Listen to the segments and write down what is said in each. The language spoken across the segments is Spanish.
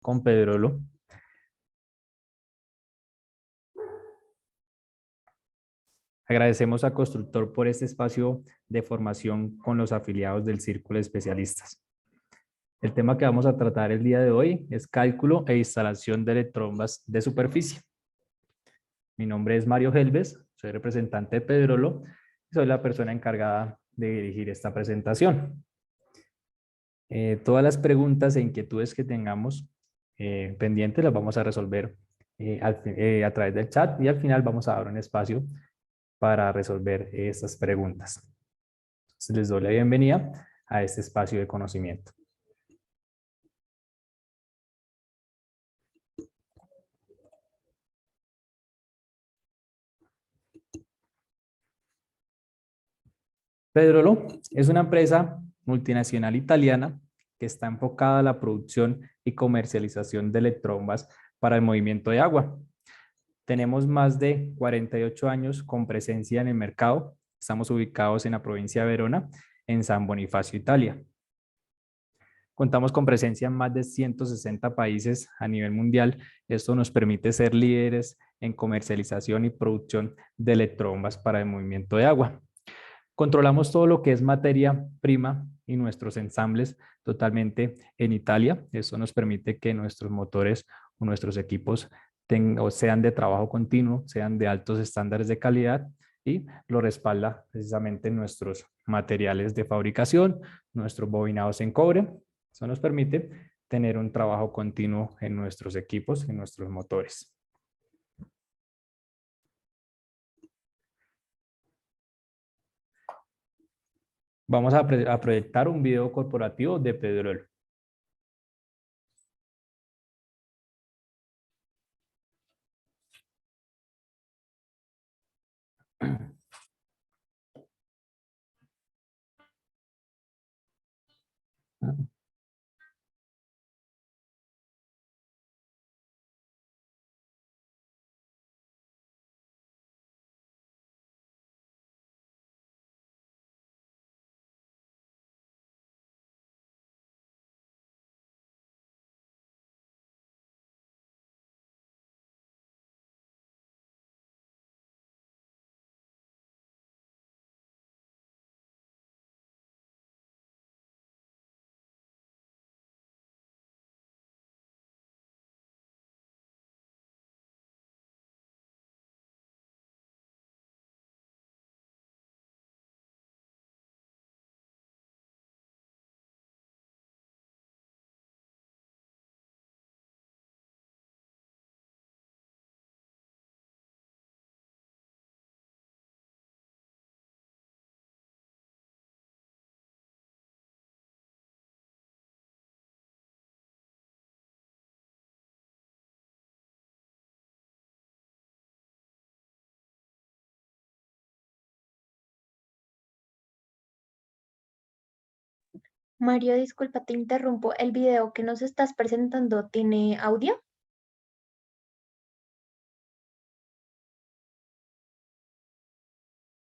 con Pedrolo. Agradecemos a Constructor por este espacio de formación con los afiliados del Círculo de Especialistas. El tema que vamos a tratar el día de hoy es cálculo e instalación de electrobombas de superficie. Mi nombre es Mario Helves, soy representante de Pedrolo y soy la persona encargada de dirigir esta presentación. Todas las preguntas e inquietudes que tengamos pendientes las vamos a resolver a través del chat y al final vamos a dar un espacio para resolver estas preguntas. Entonces, les doy la bienvenida a este espacio de conocimiento. Pedrolo es una empresa multinacional italiana que está enfocada a la producción y comercialización de electrobombas para el movimiento de agua. Tenemos más de 48 años con presencia en el mercado. Estamos ubicados en la provincia de Verona, en San Bonifacio, Italia. Contamos con presencia en más de 160 países a nivel mundial. Esto nos permite ser líderes en comercialización y producción de electrobombas para el movimiento de agua. Controlamos todo lo que es materia prima y nuestros ensambles totalmente en Italia. Esto nos permite que nuestros motores o nuestros equipos sean de trabajo continuo, sean de altos estándares de calidad y lo respalda precisamente nuestros materiales de fabricación, nuestros bobinados en cobre. Eso nos permite tener un trabajo continuo en nuestros equipos, en nuestros motores. Vamos a proyectar un video corporativo de Pedrolo. Mario, disculpa, te interrumpo. ¿El video que nos estás presentando tiene audio?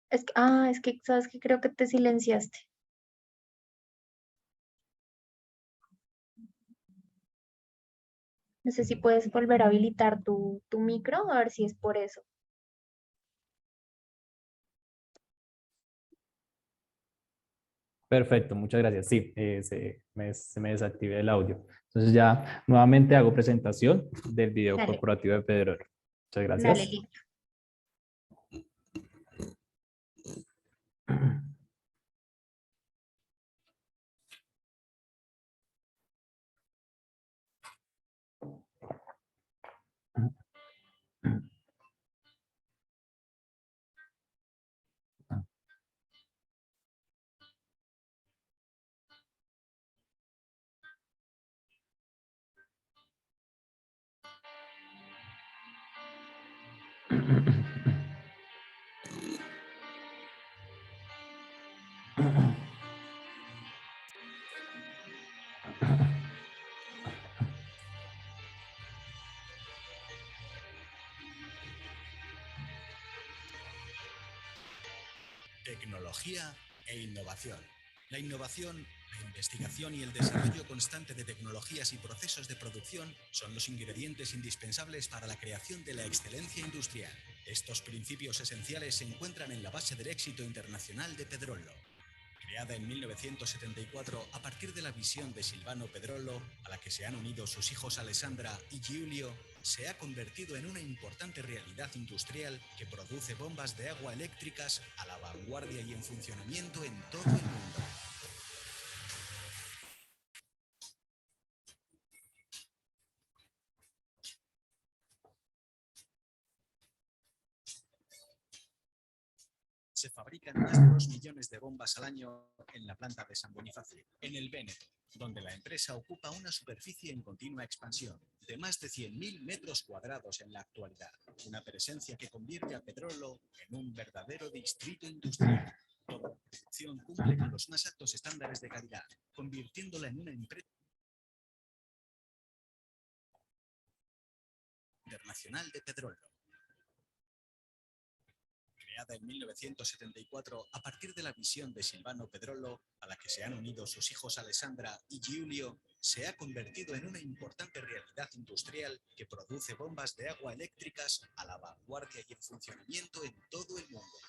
Es que, sabes que creo que te silenciaste. No sé si puedes volver a habilitar tu micro, a ver si es por eso. Perfecto, muchas gracias. Sí, se me desactiva el audio. Entonces ya nuevamente hago presentación del video Dale, corporativo de Pedrolo. Muchas dale, gracias. listo. Tecnología e innovación. La innovación La investigación y el desarrollo constante de tecnologías y procesos de producción son los ingredientes indispensables para la creación de la excelencia industrial. Estos principios esenciales se encuentran en la base del éxito internacional de Pedrolo. Creada en 1974 a partir de la visión de Silvano Pedrolo, a la que se han unido sus hijos Alessandra y Giulio, se ha convertido en una importante realidad industrial que produce bombas de agua eléctricas a la vanguardia y en funcionamiento en todo el mundo. Se fabrican más de 2 millones de bombas al año en la planta de San Bonifacio, en el Véneto, donde la empresa ocupa una superficie en continua expansión de más de 100.000 metros cuadrados en la actualidad, una presencia que convierte a Pedrolo en un verdadero distrito industrial. Toda la producción cumple con los más altos estándares de calidad, convirtiéndola en una empresa internacional de Pedrolo. Creada en 1974 a partir de la visión de Silvano Pedrolo, a la que se han unido sus hijos Alessandra y Giulio, se ha convertido en una importante realidad industrial que produce bombas de agua eléctricas a la vanguardia y en funcionamiento en todo el mundo.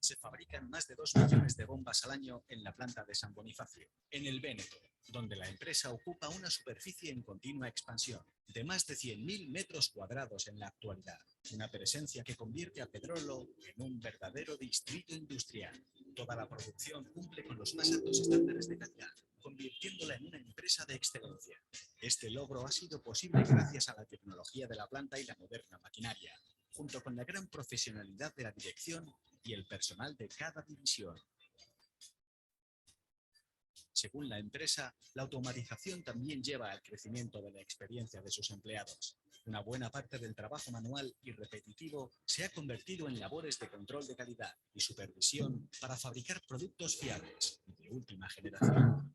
Se fabrican más de 2 millones de bombas al año en la planta de San Bonifacio, en el Véneto, donde la empresa ocupa una superficie en continua expansión de más de 100.000 metros cuadrados en la actualidad, una presencia que convierte a Pedrolo en un verdadero distrito industrial. Toda la producción cumple con los más altos estándares de calidad, convirtiéndola en una empresa de excelencia. Este logro ha sido posible gracias a la tecnología de la planta y la moderna maquinaria, junto con la gran profesionalidad de la dirección y el personal de cada división. Según la empresa, la automatización también lleva al crecimiento de la experiencia de sus empleados. Una buena parte del trabajo manual y repetitivo se ha convertido en labores de control de calidad y supervisión para fabricar productos fiables y de última generación.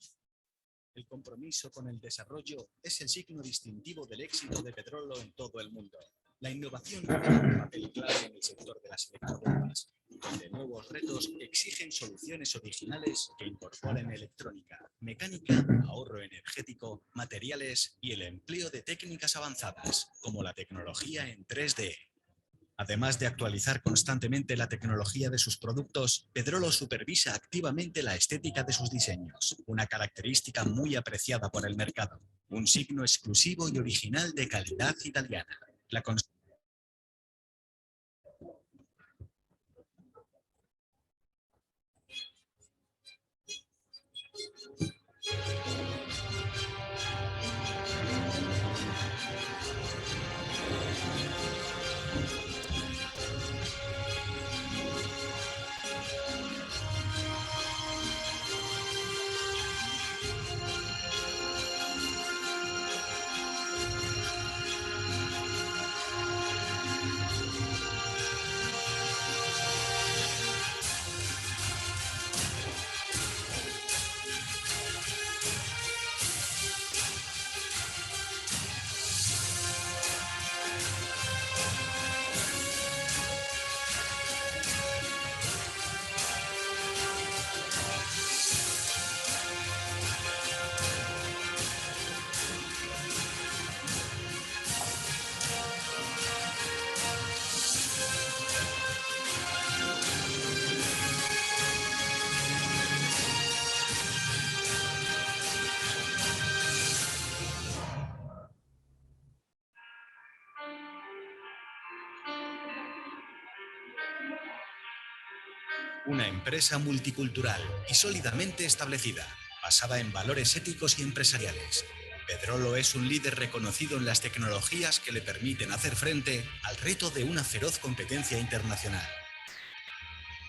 El compromiso con el desarrollo es el signo distintivo del éxito de Pedrolo en todo el mundo. La innovación juega un papel clave en el sector de las electrobombas, donde nuevos retos exigen soluciones originales que incorporen electrónica, mecánica, ahorro energético, materiales y el empleo de técnicas avanzadas, como la tecnología en 3D. Además de actualizar constantemente la tecnología de sus productos, Pedrolo supervisa activamente la estética de sus diseños, una característica muy apreciada por el mercado, un signo exclusivo y original de calidad italiana. La Una empresa multicultural y sólidamente establecida, basada en valores éticos y empresariales. Pedrolo es un líder reconocido en las tecnologías que le permiten hacer frente al reto de una feroz competencia internacional.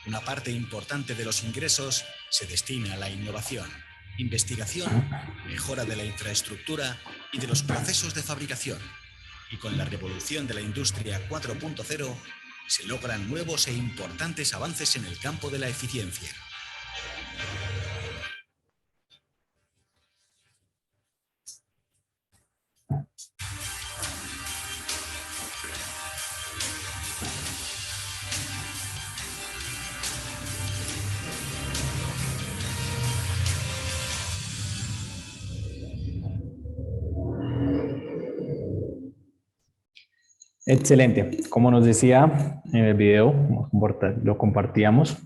Una parte importante de los ingresos se destina a la innovación, investigación, mejora de la infraestructura y de los procesos de fabricación. Y con la revolución de la industria 4.0 se logran nuevos e importantes avances en el campo de la eficiencia. Excelente. Como nos decía en el video, lo compartíamos,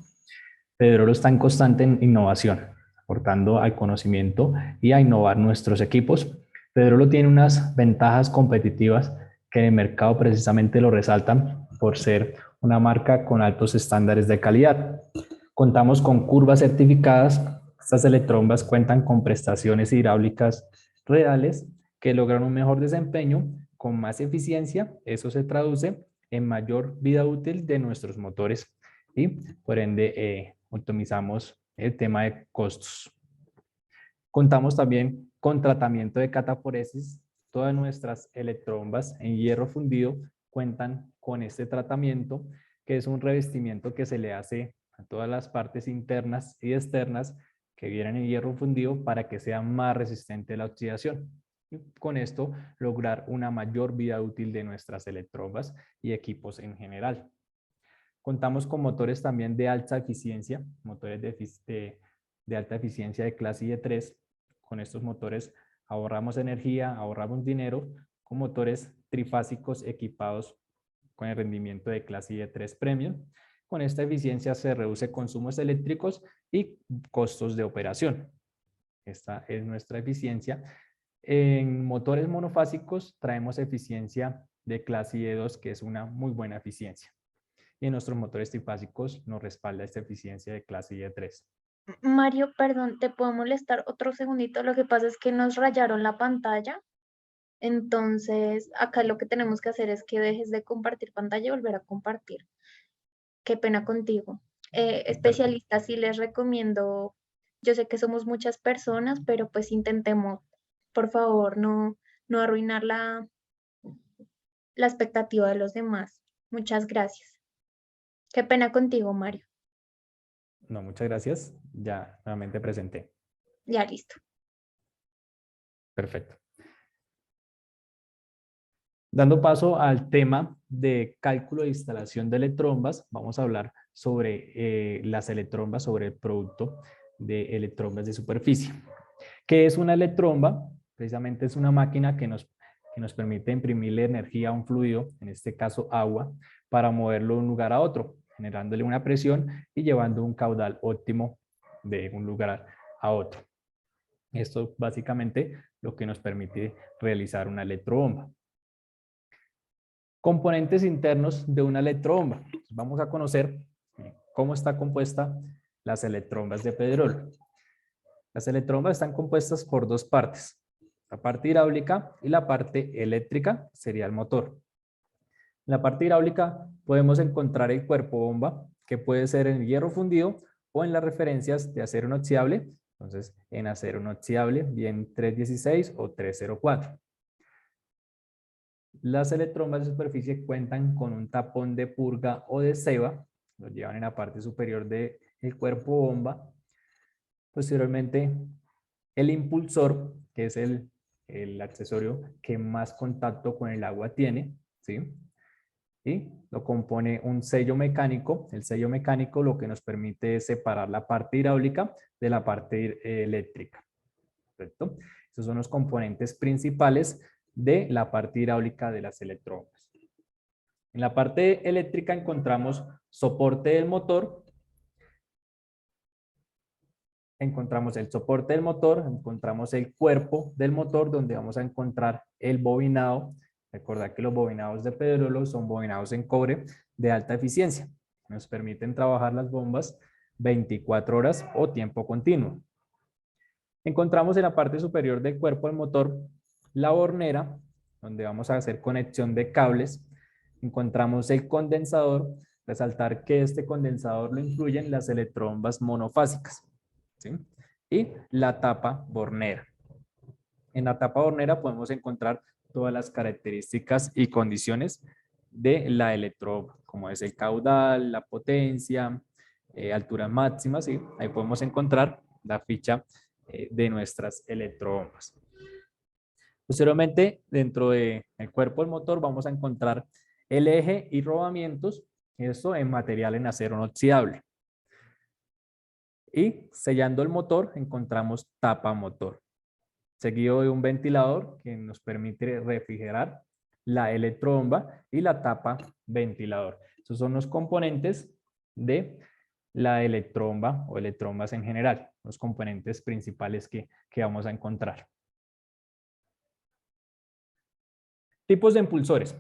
Pedrolo está en constante innovación, aportando al conocimiento y a innovar nuestros equipos. Pedrolo tiene unas ventajas competitivas que en el mercado precisamente lo resaltan por ser una marca con altos estándares de calidad. Contamos con curvas certificadas. Estas electrobombas cuentan con prestaciones hidráulicas reales que logran un mejor desempeño con más eficiencia. Eso se traduce en mayor vida útil de nuestros motores y por ende optimizamos el tema de costos. Contamos también con tratamiento de cataforesis. Todas nuestras electrobombas en hierro fundido cuentan con este tratamiento, que es un revestimiento que se le hace a todas las partes internas y externas que vienen en hierro fundido para que sea más resistente a la oxidación. Y con esto lograr una mayor vida útil de nuestras electrobombas y equipos en general. Contamos con motores también de alta eficiencia, motores de alta eficiencia de clase IE3. Con estos motores ahorramos energía, ahorramos dinero, con motores trifásicos equipados con el rendimiento de clase IE3 Premium. Con esta eficiencia se reduce consumos eléctricos y costos de operación. Esta es nuestra eficiencia. En motores monofásicos traemos eficiencia de clase IE2, que es una muy buena eficiencia. Y en nuestros motores trifásicos nos respalda esta eficiencia de clase IE3. Mario, perdón, ¿te puedo molestar otro segundito? Lo que pasa es que nos rayaron la pantalla. Entonces, acá lo que tenemos que hacer es que dejes de compartir pantalla y volver a compartir. Qué pena contigo. Especialistas, sí les recomiendo, yo sé que somos muchas personas, pero pues intentemos, por favor, no arruinar la expectativa de los demás. Muchas gracias. Qué pena contigo, Mario. No, muchas gracias. Ya nuevamente presenté. Ya listo. Perfecto. Dando paso al tema de cálculo de instalación de electrobombas, vamos a hablar sobre las electrobombas, sobre el producto de electrobombas de superficie. ¿Qué es una electrobomba? Precisamente es una máquina que nos permite imprimirle energía a un fluido, en este caso agua, para moverlo de un lugar a otro, generándole una presión y llevando un caudal óptimo de un lugar a otro. Esto es básicamente lo que nos permite realizar una electrobomba. Componentes internos de una electrobomba. Vamos a conocer cómo está compuesta las electrobombas de Pedrolo. Las electrobombas están compuestas por dos partes, la parte hidráulica y la parte eléctrica, sería el motor. En la parte hidráulica podemos encontrar el cuerpo bomba, que puede ser en hierro fundido o en las referencias de acero inoxidable. Entonces, en acero inoxidable, bien 316 o 304. Las electrobombas de superficie cuentan con un tapón de purga o de ceba, lo llevan en la parte superior del cuerpo bomba. Posteriormente, el impulsor, que es el accesorio que más contacto con el agua tiene, ¿sí? Y lo compone un sello mecánico. El sello mecánico lo que nos permite es separar la parte hidráulica de la parte eléctrica. ¿Correcto? Esos son los componentes principales de la parte hidráulica de las electrobombas. En la parte eléctrica encontramos soporte del motor. Encontramos el soporte del motor, encontramos el cuerpo del motor donde vamos a encontrar el bobinado. Recordad que los bobinados de Pedrolo son bobinados en cobre de alta eficiencia. Nos permiten trabajar las bombas 24 horas o tiempo continuo. Encontramos en la parte superior del cuerpo del motor la bornera, donde vamos a hacer conexión de cables. Encontramos el condensador, resaltar que este condensador lo incluyen las electrobombas monofásicas, ¿sí? Y la tapa bornera. En la tapa bornera podemos encontrar todas las características y condiciones de la electrobomba, como es el caudal, la potencia, altura máxima, ¿sí? Ahí podemos encontrar la ficha de nuestras electrobombas. Posteriormente, dentro del cuerpo del motor vamos a encontrar el eje y rodamientos, esto en material en acero inoxidable. Y sellando el motor encontramos tapa motor, seguido de un ventilador que nos permite refrigerar la electromba y la tapa ventilador. Esos son los componentes de la electromba o electrombas en general, los componentes principales que vamos a encontrar. Tipos de impulsores.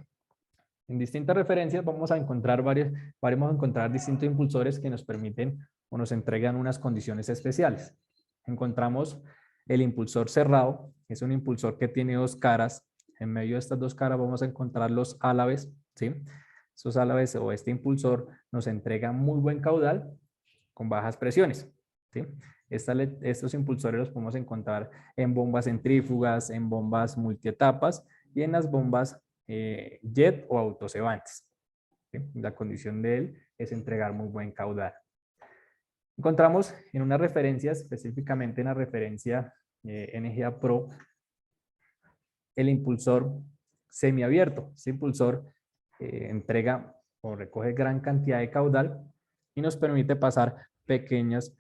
En distintas referencias vamos a encontrar distintos impulsores que nos permiten o nos entregan unas condiciones especiales. Encontramos el impulsor cerrado, que es un impulsor que tiene dos caras. En medio de estas dos caras vamos a encontrar los álabes, ¿sí? Esos álabes o este impulsor nos entrega muy buen caudal con bajas presiones, ¿sí? Estos impulsores los podemos encontrar en bombas centrífugas, en bombas multietapas y en las bombas jet o autocebantes, ¿sí? La condición de él es entregar muy buen caudal. Encontramos en una referencia, específicamente en la referencia NGA Pro, el impulsor semiabierto. Este impulsor entrega o recoge gran cantidad de caudal y nos permite pasar pequeñas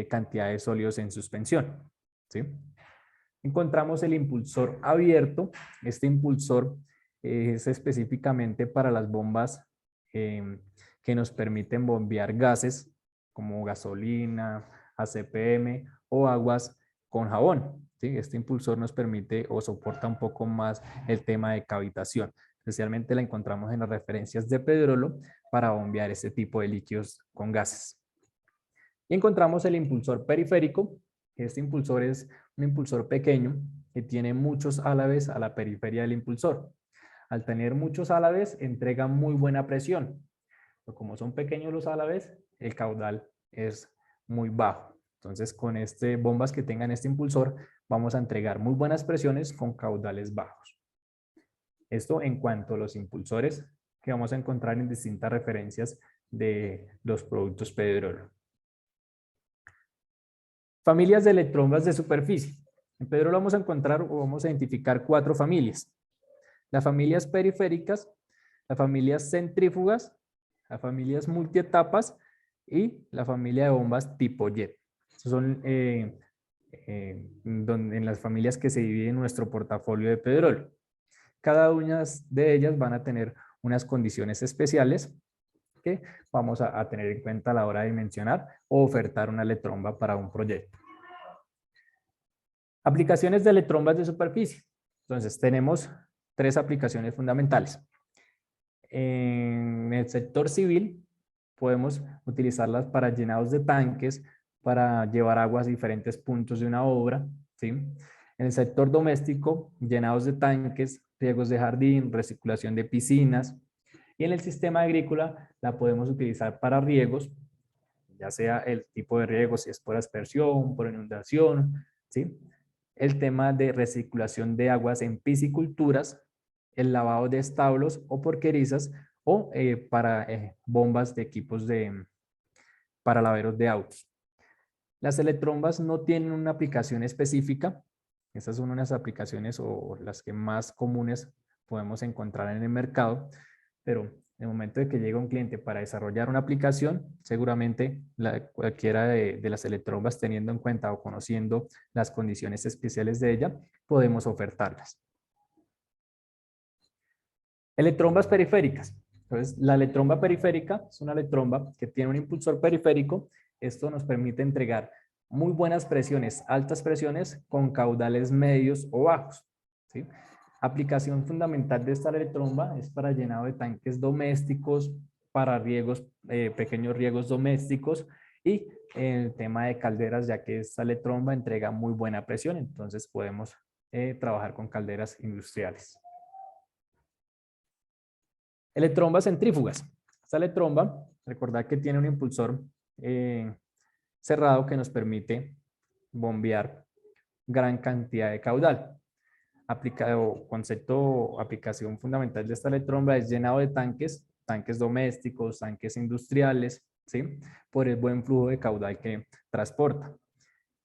cantidades sólidos en suspensión, ¿sí? Encontramos el impulsor abierto. Este impulsor es específicamente para las bombas que nos permiten bombear gases como gasolina, ACPM o aguas con jabón, ¿sí? Este impulsor nos permite o soporta un poco más el tema de cavitación. Especialmente la encontramos en las referencias de Pedrolo para bombear este tipo de líquidos con gases. Y encontramos el impulsor periférico. Este impulsor es un impulsor pequeño que tiene muchos álabes a la periferia del impulsor. Al tener muchos álabes, entrega muy buena presión. Pero como son pequeños los álabes, el caudal es muy bajo. Entonces, con bombas que tengan este impulsor, vamos a entregar muy buenas presiones con caudales bajos. Esto en cuanto a los impulsores que vamos a encontrar en distintas referencias de los productos Pedrolo. Familias de electrombas de superficie. En Pedrolo vamos a encontrar o vamos a identificar 4 familias. Las familias periféricas, las familias centrífugas, las familias multietapas y la familia de bombas tipo jet. Estos son en las familias que se dividen nuestro portafolio de Pedrolo. Cada una de ellas van a tener unas condiciones especiales que vamos a tener en cuenta a la hora de dimensionar o ofertar una electromba para un proyecto. Aplicaciones de electrombas de superficie. Entonces tenemos 3 aplicaciones fundamentales. En el sector civil podemos utilizarlas para llenados de tanques, para llevar aguas a diferentes puntos de una obra, ¿sí? En el sector doméstico, llenados de tanques, riegos de jardín, recirculación de piscinas. Y en el sistema agrícola la podemos utilizar para riegos, ya sea el tipo de riego, si es por aspersión, por inundación, ¿sí? El tema de recirculación de aguas en pisciculturas, el lavado de establos o porquerizas o para bombas de equipos para laveros de autos. Las electrombas no tienen una aplicación específica. Estas son unas aplicaciones o las que más comunes podemos encontrar en el mercado, pero en el momento de que llega un cliente para desarrollar una aplicación, seguramente cualquiera de las electrombas, teniendo en cuenta o conociendo las condiciones especiales de ella, podemos ofertarlas. Electrombas periféricas. Entonces, la electromba periférica es una electromba que tiene un impulsor periférico. Esto nos permite entregar muy buenas presiones, altas presiones con caudales medios o bajos, ¿sí? Aplicación fundamental de esta electromba es para llenado de tanques domésticos, para riegos, pequeños riegos domésticos y el tema de calderas, ya que esta electromba entrega muy buena presión, entonces podemos trabajar con calderas industriales. Electrombas centrífugas. Esta electromba, recordad que tiene un impulsor cerrado que nos permite bombear gran cantidad de caudal. Aplicación fundamental de esta electromba es llenado de tanques, tanques domésticos, tanques industriales, ¿sí? Por el buen flujo de caudal que transporta.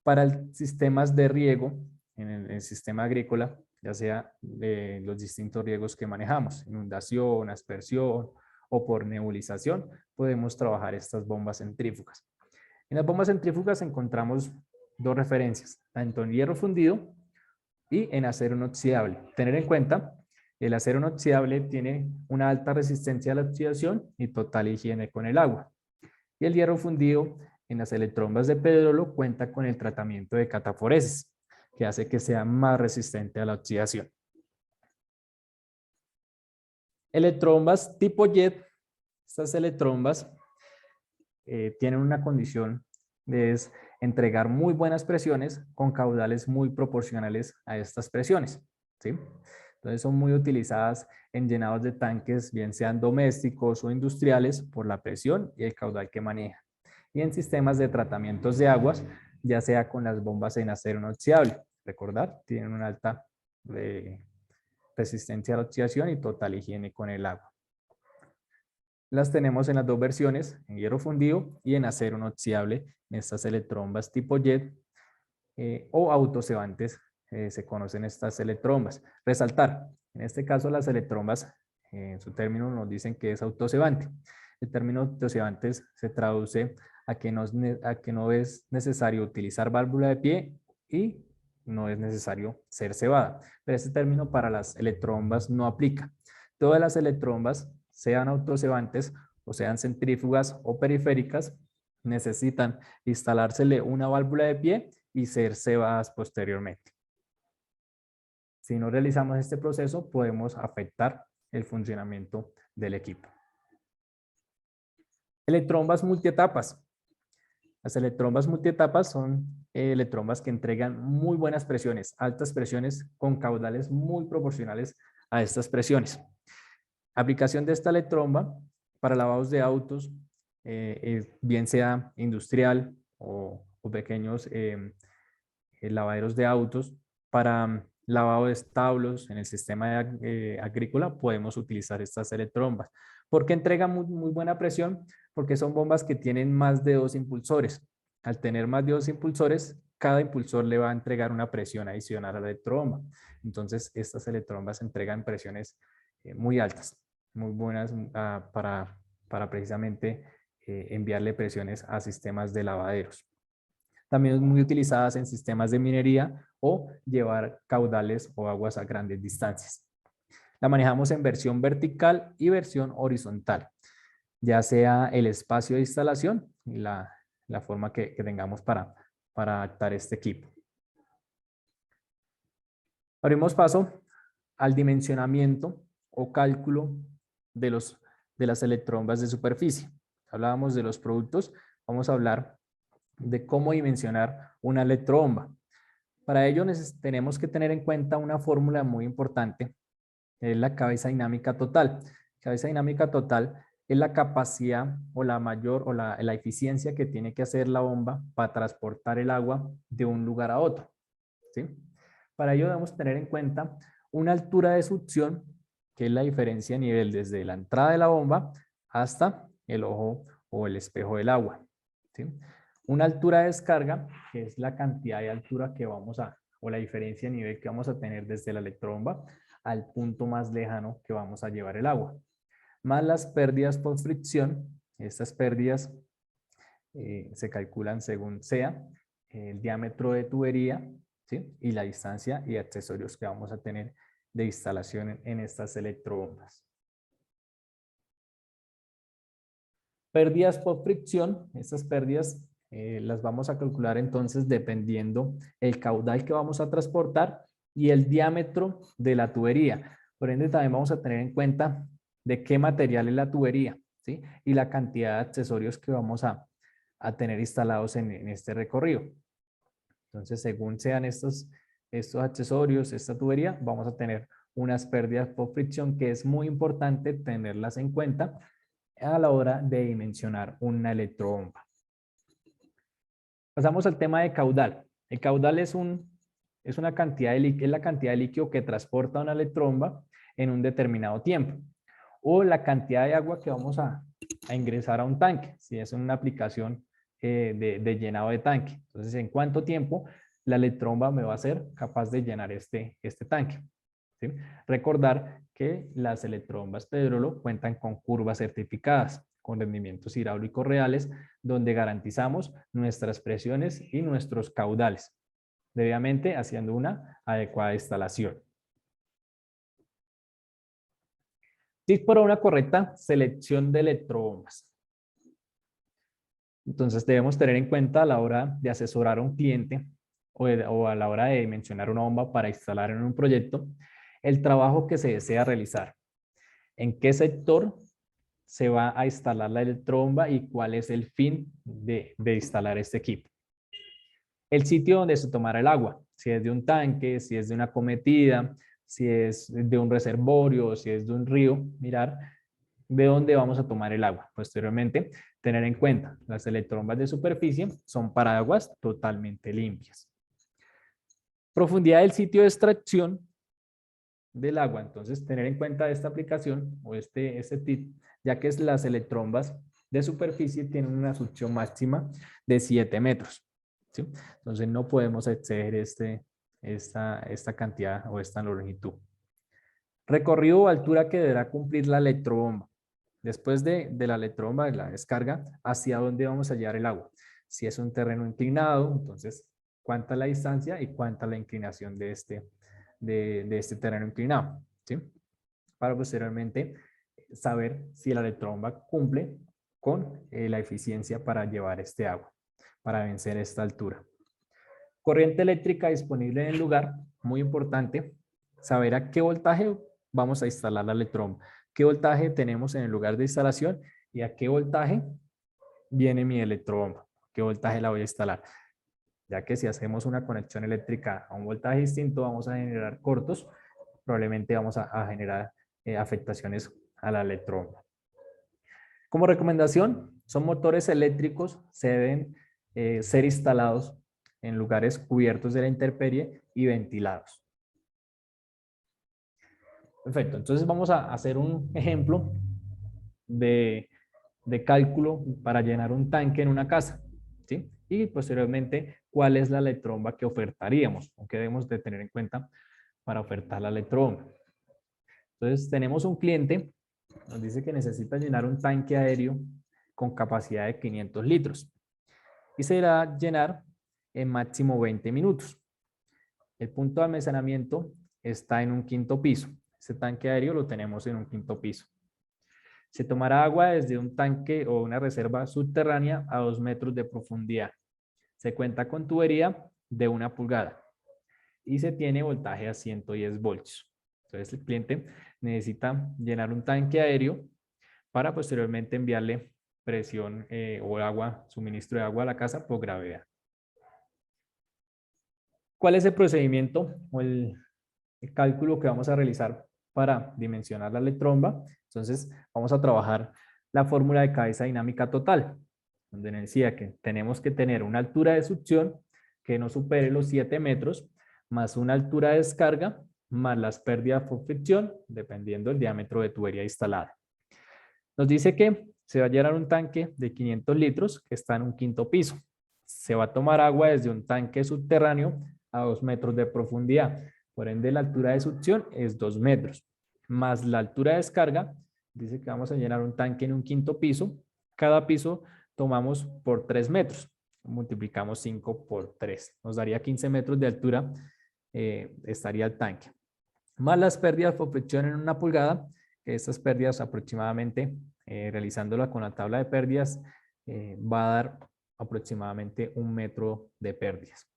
Para sistemas de riego, en el sistema agrícola, ya sea los distintos riegos que manejamos, inundación, aspersión o por nebulización, podemos trabajar estas bombas centrífugas. En las bombas centrífugas encontramos 2 referencias, tanto en hierro fundido y en acero inoxidable. Tener en cuenta El acero inoxidable tiene una alta resistencia a la oxidación y total higiene con el agua. Y el hierro fundido en las electrombas de pedrolo cuenta con el tratamiento de cataforesis, que hace que sea más resistente a la oxidación. Electrombas tipo jet. Estas electrombas tienen una condición de entregar muy buenas presiones con caudales muy proporcionales a estas presiones, ¿sí? Entonces son muy utilizadas en llenados de tanques, bien sean domésticos o industriales, por la presión y el caudal que manejan. Y en sistemas de tratamientos de aguas, ya sea con las bombas en acero inoxidable. Recordar, tienen una alta resistencia a la oxidación y total higiene con el agua. Las tenemos en las dos versiones, en hierro fundido y en acero inoxidable, en estas electrombas tipo jet o autocebantes, se conocen estas electrombas. Resaltar, en este caso las electrombas, en su término nos dicen que es autocebante. El término autocebantes se traduce a que no es necesario utilizar válvula de pie y no es necesario ser cebada. Pero este término para las electrombas no aplica. Todas las electrombas, sean autocebantes o sean centrífugas o periféricas, necesitan instalársele una válvula de pie y ser cebadas posteriormente. Si no realizamos este proceso, podemos afectar el funcionamiento del equipo. Electrombas multietapas. Las electrombas multietapas son electrombas que entregan muy buenas presiones, altas presiones con caudales muy proporcionales a estas presiones. Aplicación de esta electromba para lavados de autos, bien sea industrial o pequeños lavaderos de autos. Para lavado de establos en el sistema agrícola podemos utilizar estas electrombas. ¿Por qué entregan muy buena presión? Porque son bombas que tienen más de 2 impulsores. Al tener más de 2 impulsores, cada impulsor le va a entregar una presión adicional a la electromba. Entonces, estas electrombas entregan presiones muy altas, muy buenas para precisamente enviarle presiones a sistemas de lavaderos. También es muy utilizadas en sistemas de minería o llevar caudales o aguas a grandes distancias. La manejamos en versión vertical y versión horizontal, ya sea el espacio de instalación y la forma que tengamos para adaptar este equipo. Abrimos paso al dimensionamiento o cálculo de las electrombas de superficie. Hablábamos de los productos, vamos a hablar de cómo dimensionar una electrobomba. Para ello tenemos que tener en cuenta una fórmula muy importante, es la cabeza dinámica total. Cabeza dinámica total es la capacidad o la mayor o la eficiencia que tiene que hacer la bomba para transportar el agua de un lugar a otro, ¿sí? Para ello debemos tener en cuenta una altura de succión, que es la diferencia de nivel desde la entrada de la bomba hasta el ojo o el espejo del agua, ¿sí? Una altura de descarga, que es la cantidad de altura que vamos o la diferencia de nivel que vamos a tener desde la electrobomba al punto más lejano que vamos a llevar el agua. Más las pérdidas por fricción. Estas pérdidas se calculan según sea el diámetro de tubería, ¿sí? Y la distancia y accesorios que vamos a tener de instalación en estas electrobombas. Pérdidas por fricción. Estas pérdidas las vamos a calcular entonces dependiendo el caudal que vamos a transportar y el diámetro de la tubería. Por ende, también vamos a tener en cuenta de qué material es la tubería, ¿sí? Y la cantidad de accesorios que vamos a tener instalados en este recorrido. Entonces, según sean estos accesorios, esta tubería, vamos a tener unas pérdidas por fricción que es muy importante tenerlas en cuenta a la hora de dimensionar una electrobomba. Pasamos al tema de caudal. El caudal es la cantidad de líquido que transporta una electrobomba en un determinado tiempo, o la cantidad de agua que vamos a ingresar a un tanque, si es una aplicación de llenado de tanque. Entonces, ¿en cuánto tiempo la electrobomba me va a ser capaz de llenar este tanque? ¿Sí? Recordar que las electrobombas Pedrolo cuentan con curvas certificadas, con rendimientos hidráulicos reales, donde garantizamos nuestras presiones y nuestros caudales, debidamente haciendo una adecuada instalación. Tips para una correcta selección de electrobombas. Entonces debemos tener en cuenta a la hora de asesorar a un cliente o a la hora de dimensionar una bomba para instalar en un proyecto, el trabajo que se desea realizar. ¿En qué sector se va a instalar la electrobomba y cuál es el fin de instalar este equipo? El sitio donde se tomará el agua, si es de un tanque, si es de una cometida, si es de un reservorio, si es de un río, mirar de dónde vamos a tomar el agua. Posteriormente, tener en cuenta, las electrobombas de superficie son para aguas totalmente limpias. Profundidad del sitio de extracción del agua. Entonces, tener en cuenta esta aplicación o este tip, ya que las electrobombas de superficie tienen una succión máxima de 7 metros. ¿Sí? Entonces, no podemos exceder esta cantidad o esta longitud. Recorrido o altura que deberá cumplir la electrobomba. Después de la electrobomba, de la descarga, ¿hacia dónde vamos a llevar el agua? Si es un terreno inclinado, entonces, ¿cuánta es la distancia y cuánta es la inclinación de este terreno inclinado? ¿Sí? Para posteriormente saber si la electrobomba cumple con la eficiencia para llevar este agua, para vencer esta altura. Corriente eléctrica disponible en el lugar, muy importante, saber a qué voltaje vamos a instalar la electrobomba, qué voltaje tenemos en el lugar de instalación y a qué voltaje viene mi electrobomba, qué voltaje la voy a instalar. Ya que si hacemos una conexión eléctrica a un voltaje distinto, vamos a generar cortos, probablemente vamos a generar afectaciones a la electrobomba. Como recomendación, son motores eléctricos, se deben ser instalados en lugares cubiertos de la intemperie y ventilados. Perfecto, entonces vamos a hacer un ejemplo de cálculo para llenar un tanque en una casa, ¿sí? Y posteriormente, ¿cuál es la electrobomba que ofertaríamos o que debemos de tener en cuenta para ofertar la electrobomba? Entonces, tenemos un cliente, nos dice que necesita llenar un tanque aéreo con capacidad de 500 litros y se irá a llenar en máximo 20 minutos. El punto de almacenamiento está en un 5.º piso. Este tanque aéreo lo tenemos en un 5.º piso. Se tomará agua desde un tanque o una reserva subterránea a 2 metros de profundidad. Se cuenta con tubería de 1 pulgada y se tiene voltaje a 110 voltios. Entonces el cliente necesita llenar un tanque aéreo para posteriormente enviarle presión o agua, suministro de agua a la casa por gravedad. ¿Cuál es el procedimiento o el cálculo que vamos a realizar para dimensionar la electrobomba? Entonces vamos a trabajar la fórmula de cabeza dinámica total, donde nos decía que tenemos que tener una altura de succión que no supere los 7 metros, más una altura de descarga, más las pérdidas por fricción, dependiendo del diámetro de tubería instalada. Nos dice que se va a llenar un tanque de 500 litros que está en un 5.º piso. Se va a tomar agua desde un tanque subterráneo a 2 metros de profundidad. Por ende, la altura de succión es 2 metros. Más la altura de descarga, dice que vamos a llenar un tanque en un 5.º piso. Cada piso tomamos por 3 metros. Multiplicamos 5 por 3. Nos daría 15 metros de altura, estaría el tanque. Más las pérdidas por fricción en 1 pulgada. Estas pérdidas aproximadamente, realizándola con la tabla de pérdidas, va a dar aproximadamente 1 metro de pérdidas.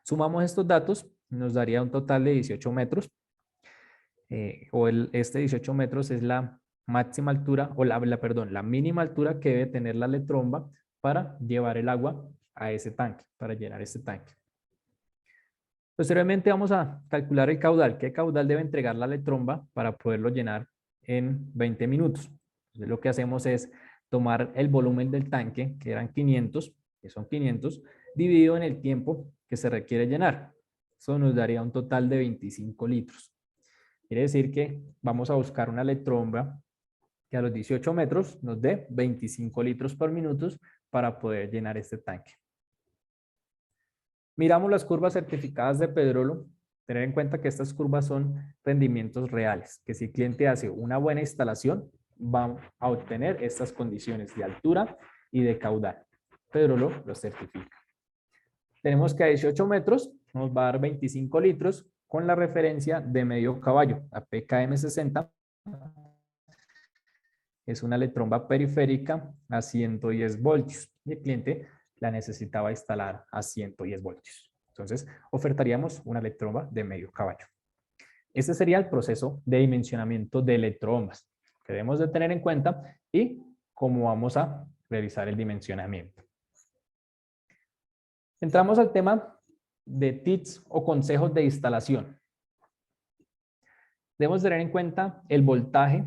Sumamos estos datos, nos daría un total de 18 metros. Este 18 metros es la máxima altura, o la mínima altura que debe tener la electrobomba para llevar el agua a ese tanque, para llenar este tanque. Posteriormente vamos a calcular el caudal. ¿Qué caudal debe entregar la electrobomba para poderlo llenar en 20 minutos? Entonces, lo que hacemos es tomar el volumen del tanque, que eran 500, que son 500, dividido en el tiempo que se requiere llenar. Eso nos daría un total de 25 litros. Quiere decir que vamos a buscar una electrobomba que a los 18 metros nos dé 25 litros por minuto para poder llenar este tanque. Miramos las curvas certificadas de Pedrolo. Tener en cuenta que estas curvas son rendimientos reales, que si el cliente hace una buena instalación, va a obtener estas condiciones de altura y de caudal. Pedrolo lo certifica. Tenemos que a 18 metros nos va a dar 25 litros con la referencia de medio caballo, a PKM 60, es una electromba periférica a 110 voltios y el cliente la necesitaba instalar a 110 voltios. Entonces, ofertaríamos una electromba de medio caballo. Este sería el proceso de dimensionamiento de electrobombas que debemos de tener en cuenta y cómo vamos a realizar el dimensionamiento. Entramos al tema de tips o consejos de instalación. Debemos tener en cuenta el voltaje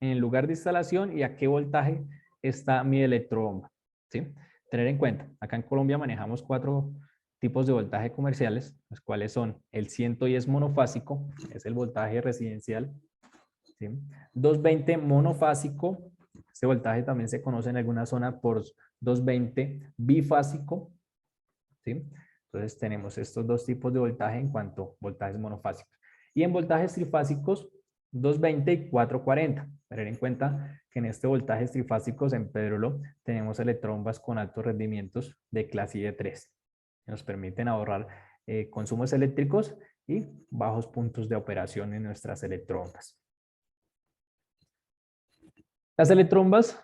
en el lugar de instalación y a qué voltaje está mi electrobomba, ¿sí? Tener en cuenta, acá en Colombia manejamos 4 tipos de voltaje comerciales, los cuales son el 110 monofásico, es el voltaje residencial, ¿sí? 220 monofásico, este voltaje también se conoce en alguna zona por 220 bifásico, ¿sí? Entonces tenemos estos 2 tipos de voltaje en cuanto a voltajes monofásicos. Y en voltajes trifásicos, 220 y 440. Tener en cuenta que en este voltajes trifásicos en Pedrolo tenemos electrobombas con altos rendimientos de clase I-3. Que nos permiten ahorrar consumos eléctricos y bajos puntos de operación en nuestras electrobombas. Las electrobombas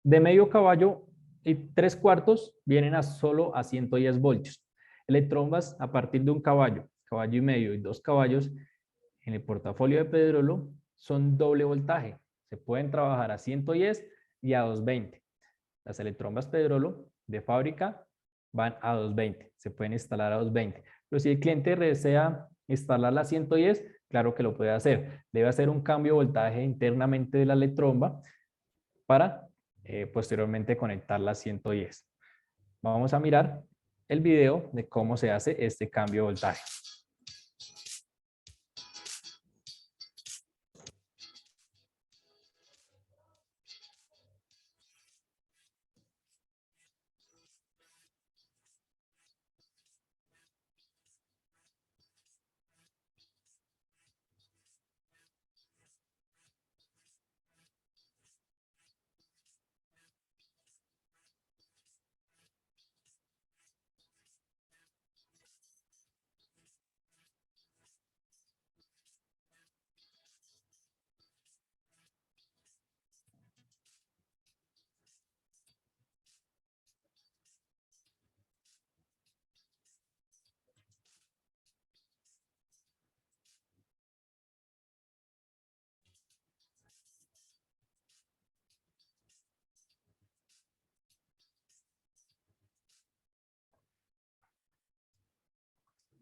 de medio caballo y 3/4 vienen solo a 110 voltios. Electrobombas a partir de un caballo, caballo y medio y 2 caballos en el portafolio de Pedrolo son doble voltaje. Se pueden trabajar a 110 y a 220. Las electrobombas Pedrolo de fábrica van a 220. Se pueden instalar a 220. Pero si el cliente desea instalarla a 110, claro que lo puede hacer. Debe hacer un cambio de voltaje internamente de la electrobomba para posteriormente conectarla a 110. Vamos a mirar el video de cómo se hace este cambio de voltaje.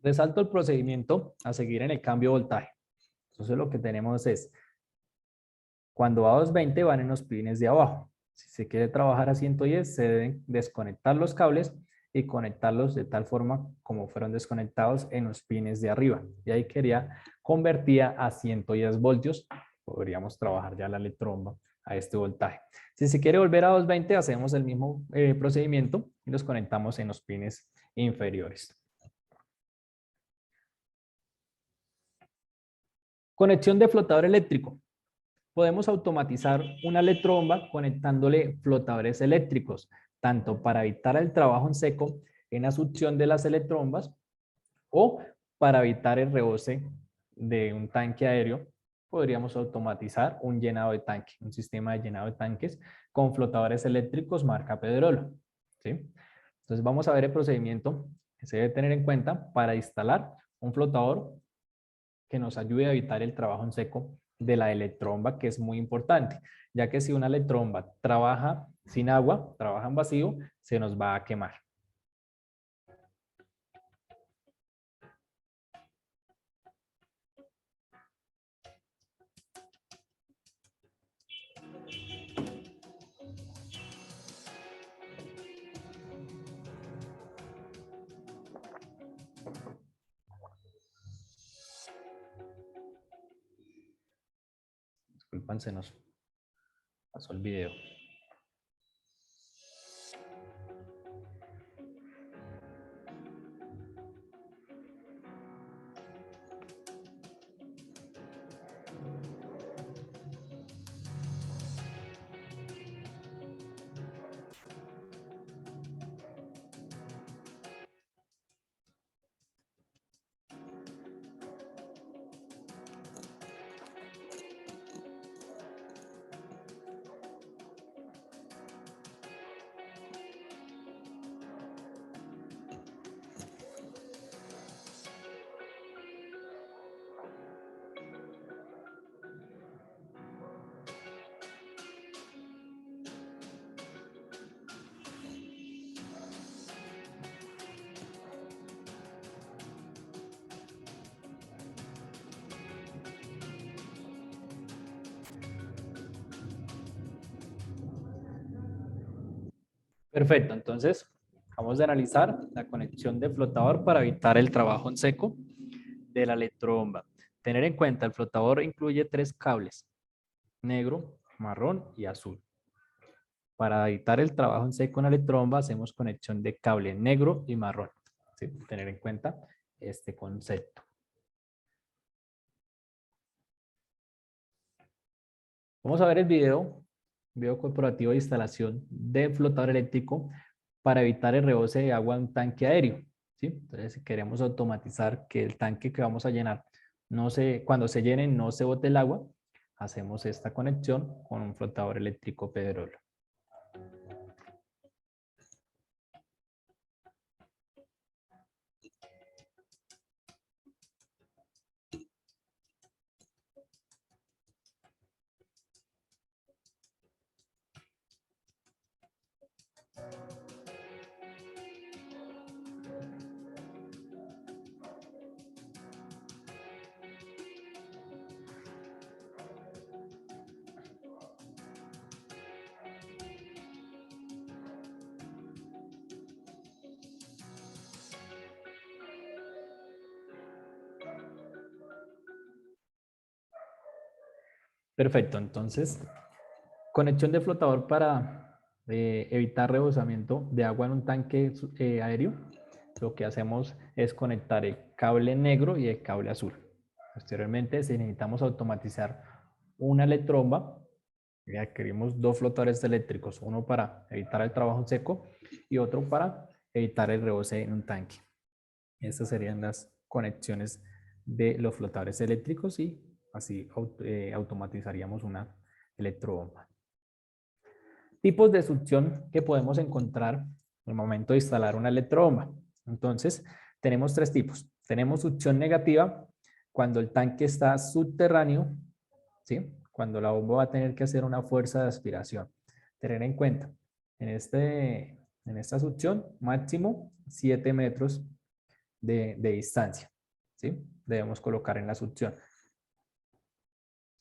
Resalto el procedimiento a seguir en el cambio de voltaje. Entonces lo que tenemos es, cuando va a 220 van en los pines de abajo. Si se quiere trabajar a 110, se deben desconectar los cables y conectarlos de tal forma como fueron desconectados en los pines de arriba. Y ahí quería convertida a 110 voltios. Podríamos trabajar ya la electromba a este voltaje. Si se quiere volver a 220, hacemos el mismo procedimiento y los conectamos en los pines inferiores. Conexión de flotador eléctrico. Podemos automatizar una electrobomba conectándole flotadores eléctricos, tanto para evitar el trabajo en seco en la succión de las electrobombas o para evitar el rebose de un tanque aéreo. Podríamos automatizar un llenado de tanque, un sistema de llenado de tanques con flotadores eléctricos marca Pedrolo, ¿sí? Entonces vamos a ver el procedimiento que se debe tener en cuenta para instalar un flotador que nos ayude a evitar el trabajo en seco de la electromba, que es muy importante, ya que si una electromba trabaja sin agua, trabaja en vacío, se nos va a quemar. Disculpen, se nos pasó el video. Perfecto, entonces vamos a analizar la conexión de flotador para evitar el trabajo en seco de la electrobomba. Tener en cuenta, el flotador incluye 3 cables, negro, marrón y azul. Para evitar el trabajo en seco en la electrobomba hacemos conexión de cable negro y marrón. ¿Sí? Tener en cuenta este concepto. Vamos a ver el video corporativo de instalación de flotador eléctrico para evitar el rebose de agua en un tanque aéreo. ¿Sí? Entonces, si queremos automatizar que el tanque que vamos a llenar, cuando se llene no se bote el agua, hacemos esta conexión con un flotador eléctrico Pedrolo. Perfecto, entonces, conexión de flotador para evitar rebosamiento de agua en un tanque aéreo. Lo que hacemos es conectar el cable negro y el cable azul. Posteriormente, si necesitamos automatizar una electromba, adquirimos 2 flotadores eléctricos, uno para evitar el trabajo en seco y otro para evitar el rebose en un tanque. Estas serían las conexiones de los flotadores eléctricos y así automatizaríamos una electrobomba. Tipos de succión que podemos encontrar en el momento de instalar una electrobomba. Entonces, tenemos 3 tipos. Tenemos succión negativa cuando el tanque está subterráneo, ¿sí? Cuando la bomba va a tener que hacer una fuerza de aspiración. Tener en cuenta, en esta succión, máximo 7 metros de distancia, ¿sí? Debemos colocar en la succión.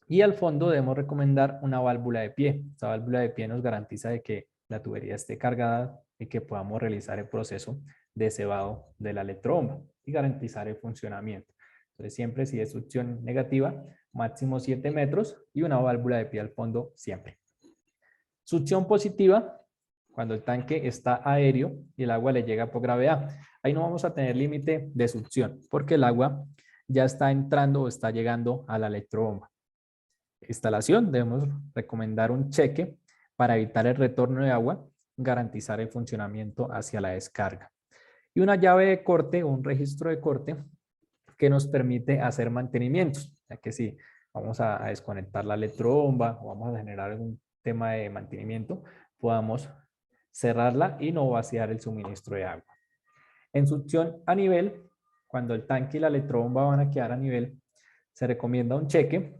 Y al fondo debemos recomendar una válvula de pie. Esta válvula de pie nos garantiza de que la tubería esté cargada y que podamos realizar el proceso de cebado de la electrobomba y garantizar el funcionamiento. Entonces siempre si es succión negativa, máximo 7 metros y una válvula de pie al fondo siempre. Succión positiva, cuando el tanque está aéreo y el agua le llega por gravedad. Ahí no vamos a tener límite de succión porque el agua ya está entrando o está llegando a la electrobomba. Instalación, debemos recomendar un cheque para evitar el retorno de agua, garantizar el funcionamiento hacia la descarga. Y una llave de corte o un registro de corte que nos permite hacer mantenimientos, ya que si vamos a desconectar la electrobomba o vamos a generar algún tema de mantenimiento, podamos cerrarla y no vaciar el suministro de agua. En succión a nivel, cuando el tanque y la electrobomba van a quedar a nivel, se recomienda un cheque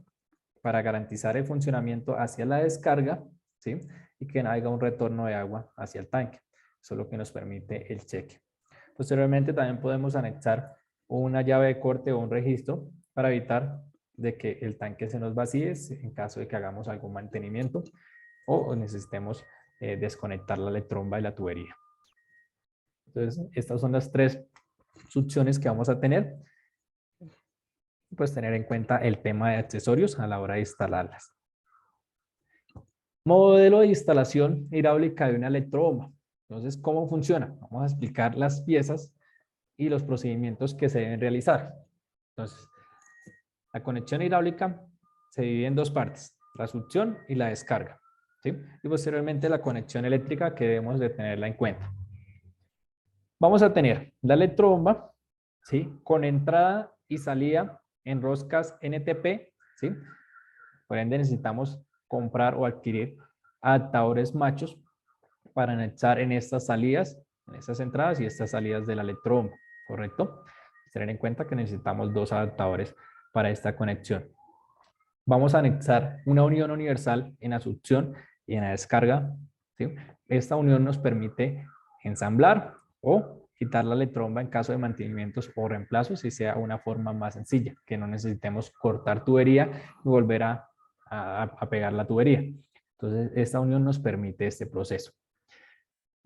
para garantizar el funcionamiento hacia la descarga, ¿sí? Y que no haya un retorno de agua hacia el tanque. Eso es lo que nos permite el cheque. Posteriormente también podemos anexar una llave de corte o un registro para evitar de que el tanque se nos vacíe en caso de que hagamos algún mantenimiento o necesitemos desconectar la electromba y la tubería. Entonces, estas son las 3 succiones que vamos a tener. Pues tener en cuenta el tema de accesorios a la hora de instalarlas. Modelo de instalación hidráulica de una electrobomba. Entonces, ¿cómo funciona? Vamos a explicar las piezas y los procedimientos que se deben realizar. Entonces, la conexión hidráulica se divide en 2 partes, la succión y la descarga, ¿sí? Y posteriormente la conexión eléctrica que debemos de tenerla en cuenta. Vamos a tener la electrobomba, ¿sí? Con entrada y salida en roscas NTP, ¿sí? Por ende necesitamos comprar o adquirir adaptadores machos para anexar en estas salidas, en estas entradas y estas salidas de la electrobomba, ¿correcto? Tener en cuenta que necesitamos 2 adaptadores para esta conexión. Vamos a anexar una unión universal en la succión y en la descarga, ¿sí? Esta unión nos permite ensamblar o quitar la electromba en caso de mantenimientos o reemplazos si sea una forma más sencilla, que no necesitemos cortar tubería y volver a pegar la tubería. Entonces, esta unión nos permite este proceso.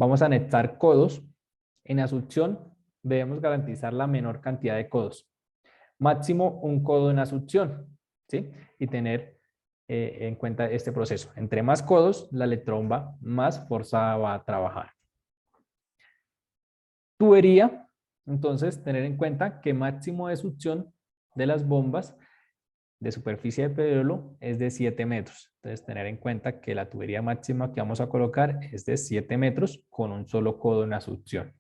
Vamos a anexar codos. En la succión debemos garantizar la menor cantidad de codos. Máximo un codo en la succión, ¿sí? Y tener en cuenta este proceso. Entre más codos, la electrobomba más forzada va a trabajar. Tubería, entonces tener en cuenta que máximo de succión de las bombas de superficie de pedrolo es de 7 metros. Entonces tener en cuenta que la tubería máxima que vamos a colocar es de 7 metros con un solo codo en la succión.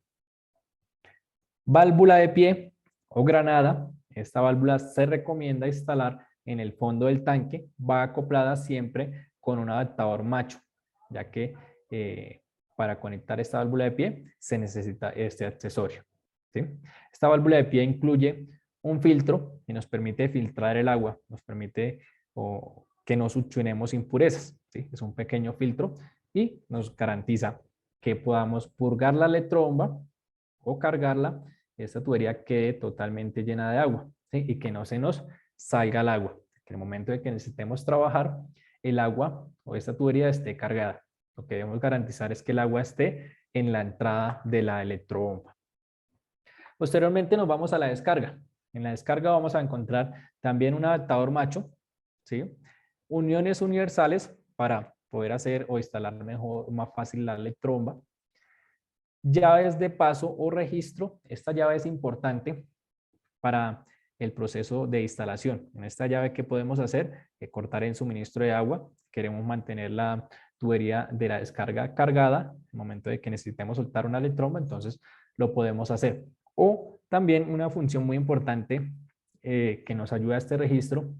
Válvula de pie o granada. Esta válvula se recomienda instalar en el fondo del tanque. Va acoplada siempre con un adaptador macho, ya que para conectar esta válvula de pie se necesita este accesorio, ¿sí? Esta válvula de pie incluye un filtro que nos permite filtrar el agua, nos permite que no succionemos impurezas, ¿sí? Es un pequeño filtro y nos garantiza que podamos purgar la electrobomba o cargarla, esta tubería quede totalmente llena de agua, ¿sí? Y que no se nos salga el agua. Que en el momento de que necesitemos trabajar, el agua o esta tubería esté cargada. Lo que debemos garantizar es que el agua esté en la entrada de la electrobomba. Posteriormente nos vamos a la descarga. En la descarga vamos a encontrar también un adaptador macho, ¿sí? Uniones universales para poder hacer o instalar mejor, más fácil la electrobomba. Llaves de paso o registro. Esta llave es importante para el proceso de instalación. En esta llave, ¿qué podemos hacer? Cortar el suministro de agua. Queremos mantener la tubería de la descarga cargada. En el momento de que necesitemos soltar una electromba, entonces lo podemos hacer. O también una función muy importante que nos ayuda a este registro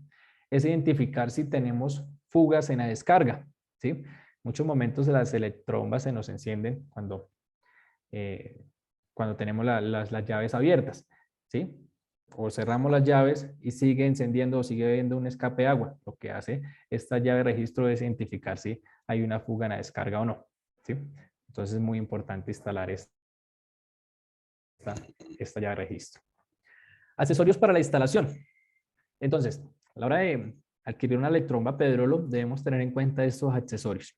es identificar si tenemos fugas en la descarga, ¿sí? Muchos momentos las electrobombas se nos encienden cuando tenemos las llaves abiertas, ¿sí? O cerramos las llaves y sigue encendiendo o sigue habiendo un escape de agua. Lo que hace esta llave de registro es identificar si hay una fuga en la descarga o no, ¿sí? Entonces es muy importante instalar esta llave de registro. Accesorios para la instalación. Entonces, a la hora de adquirir una electromba pedrolo, debemos tener en cuenta estos accesorios.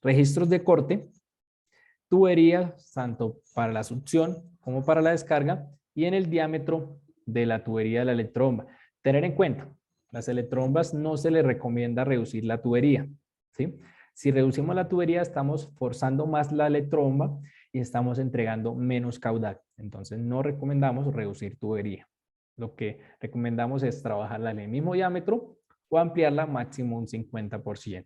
Registros de corte, tuberías, tanto para la succión como para la descarga, y en el diámetro de la tubería de la electrobomba. Tener en cuenta, las electrobombas no se les recomienda reducir la tubería, ¿sí? Si reducimos la tubería, estamos forzando más la electrobomba y estamos entregando menos caudal. Entonces, no recomendamos reducir tubería. Lo que recomendamos es trabajarla en el mismo diámetro o ampliarla máximo un 50%.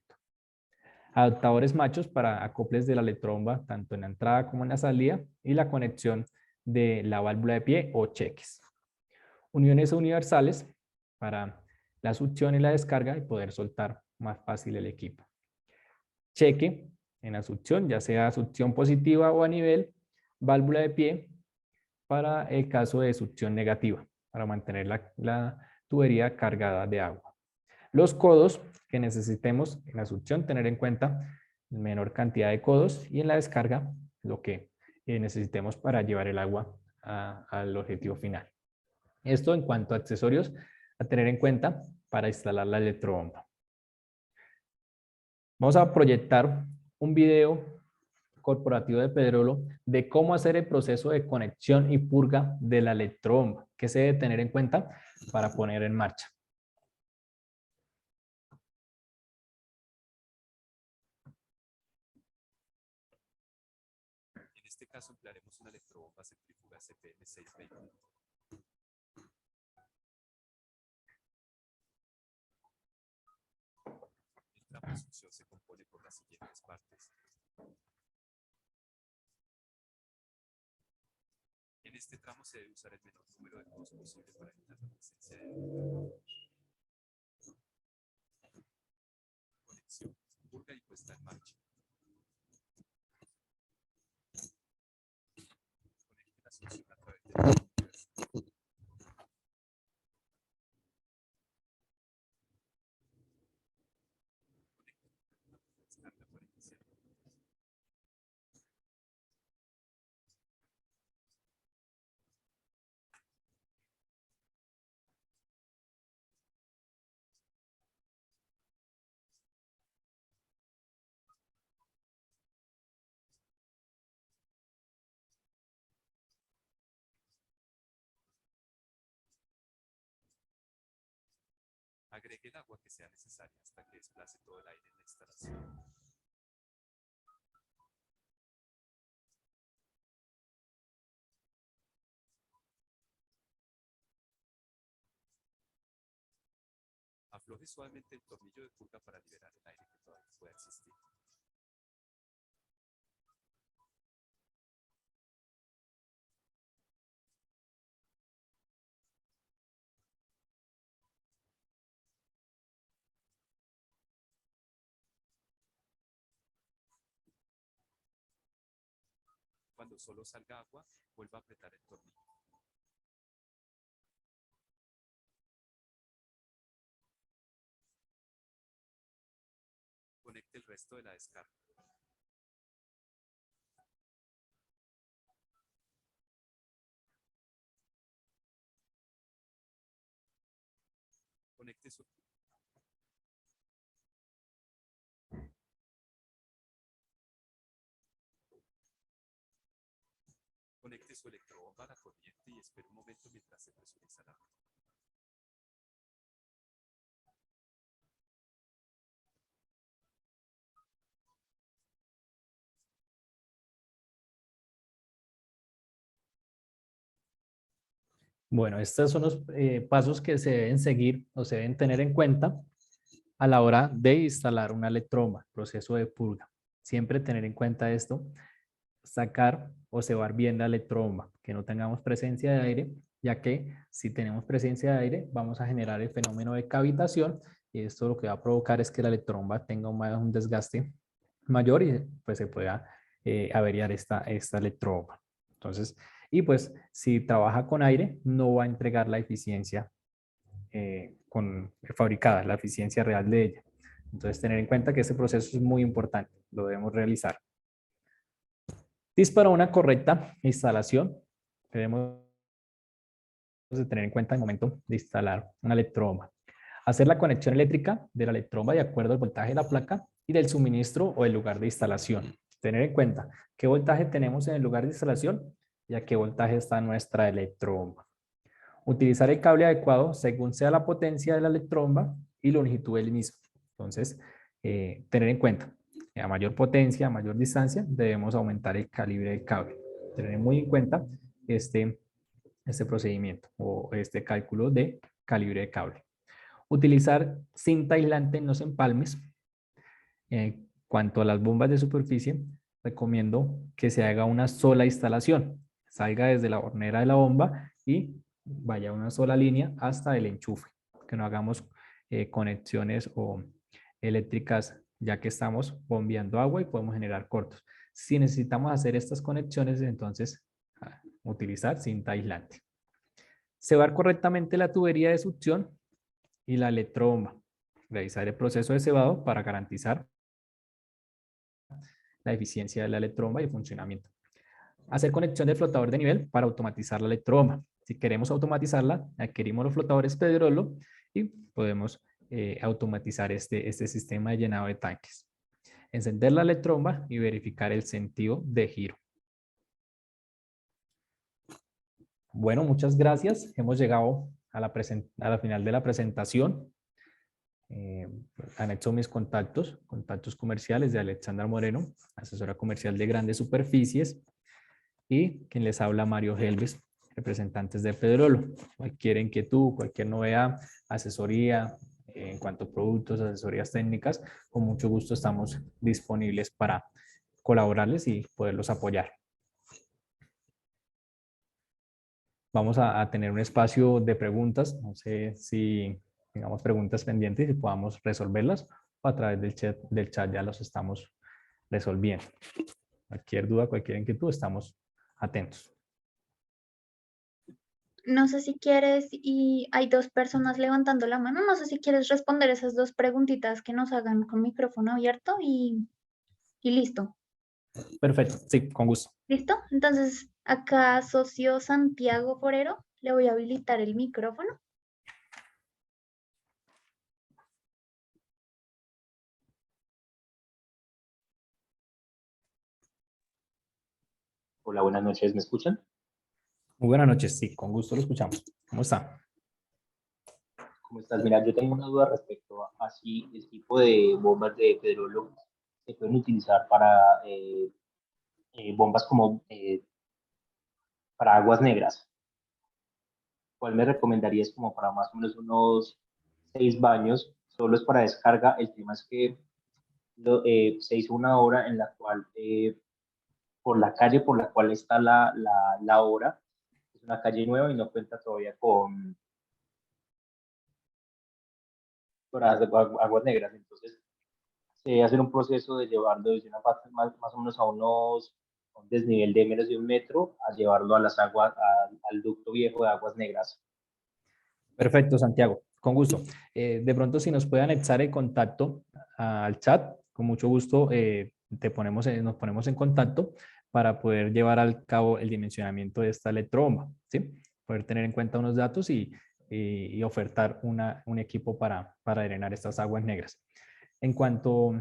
Adaptadores machos para acoples de la electromba, tanto en la entrada como en la salida, y la conexión de la válvula de pie o cheques. Uniones universales para la succión y la descarga y poder soltar más fácil el equipo. Cheque en la succión, ya sea succión positiva o a nivel, válvula de pie para el caso de succión negativa, para mantener la tubería cargada de agua. Los codos que necesitemos en la succión, tener en cuenta menor cantidad de codos, y en la descarga lo que necesitemos para llevar el agua al objetivo final. Esto en cuanto a accesorios a tener en cuenta para instalar la electrobomba. Vamos a proyectar un video corporativo de Pedrolo de cómo hacer el proceso de conexión y purga de la electrobomba, que se debe tener en cuenta para poner en marcha. En este caso emplearemos una electrobomba centrífuga CPM 620. El tramo de succión se compone por las siguientes partes. En este tramo se debe usar el menor número de codos posible para evitar la presencia de conexión, purga y puesta en marcha. Conecte la succión a través del descarga para iniciar. agregue el agua que sea necesaria hasta que desplace todo el aire en la instalación. Afloje suavemente el tornillo de purga para liberar el aire que todavía pueda existir. Cuando solo salga agua, vuelva a apretar el tornillo. Conecte el resto de la descarga. Conecte su electrobomba a la corriente y espere un momento mientras se presuriza el agua. Bueno, estos son los pasos que se deben seguir o se deben tener en cuenta a la hora de instalar una electrobomba, proceso de purga. Siempre tener en cuenta esto, sacar o cebar bien la electrobomba, que no tengamos presencia de aire, ya que si tenemos presencia de aire vamos a generar el fenómeno de cavitación y esto lo que va a provocar es que la electrobomba tenga un desgaste mayor y pues se pueda averiar esta electrobomba. Entonces, y pues si trabaja con aire no va a entregar la eficiencia fabricada, la eficiencia real de ella. Entonces, tener en cuenta que este proceso es muy importante, lo debemos realizar. Tips para una correcta instalación, debemos de tener en cuenta el momento de instalar una electrobomba. Hacer la conexión eléctrica de la electrobomba de acuerdo al voltaje de la placa y del suministro o el lugar de instalación. Tener en cuenta qué voltaje tenemos en el lugar de instalación y a qué voltaje está nuestra electrobomba. Utilizar el cable adecuado según sea la potencia de la electrobomba y la longitud del mismo. Entonces, tener en cuenta, a mayor potencia, a mayor distancia, debemos aumentar el calibre del cable. Tener muy en cuenta este procedimiento o este cálculo de calibre de cable. Utilizar cinta aislante en los empalmes. En cuanto a las bombas de superficie, recomiendo que se haga una sola instalación. Salga desde la hornera de la bomba y vaya una sola línea hasta el enchufe. Que no hagamos conexiones o eléctricas ya que estamos bombeando agua y podemos generar cortos. Si necesitamos hacer estas conexiones, entonces utilizar cinta aislante. Cebar correctamente la tubería de succión y la electrobomba. Realizar el proceso de cebado para garantizar la eficiencia de la electrobomba y el funcionamiento. Hacer conexión del flotador de nivel para automatizar la electrobomba. Si queremos automatizarla, adquirimos los flotadores Pedrolo y podemos automatizar este sistema de llenado de tanques. Encender la electrobomba y verificar el sentido de giro. Bueno, muchas gracias. Hemos llegado a la final de la presentación. Anexo mis contactos comerciales de Alexandra Moreno, asesora comercial de grandes superficies, y quien les habla, Mario Helves, representantes de Pedrolo. Cualquier inquietud, cualquier novedad, asesoría en cuanto a productos, asesorías técnicas, con mucho gusto estamos disponibles para colaborarles y poderlos apoyar. Vamos a tener un espacio de preguntas. No sé si tengamos preguntas pendientes y podamos resolverlas o a través del chat ya los estamos resolviendo. Cualquier duda, cualquier inquietud, estamos atentos. No sé si quieres, y hay dos personas levantando la mano, no sé si quieres responder esas dos preguntitas que nos hagan con micrófono abierto y listo. Perfecto, sí, con gusto. ¿Listo? Entonces, acá, socio Santiago Forero, le voy a habilitar el micrófono. Hola, buenas noches, ¿me escuchan? Muy buenas noches, sí, con gusto lo escuchamos. ¿Cómo está? ¿Cómo estás? Mira, yo tengo una duda respecto a si el tipo de bombas de Pedrolo se pueden utilizar para bombas como para aguas negras. ¿Cuál me recomendarías como para más o menos unos 6 baños? Solo es para descarga. El tema es que se hizo una obra en la cual, por la calle por la cual está la obra, es una calle nueva y no cuenta todavía con aguas negras. Entonces, hacer un proceso de llevarlo desde una parte más o menos a un desnivel de menos de 1 metro, a llevarlo a las aguas, al ducto viejo de aguas negras. Perfecto, Santiago, con gusto. De pronto, si nos puede anexar el contacto al chat, con mucho gusto nos ponemos en contacto para poder llevar al cabo el dimensionamiento de esta electrobomba, ¿sí? Poder tener en cuenta unos datos y ofertar un equipo para drenar estas aguas negras. En cuanto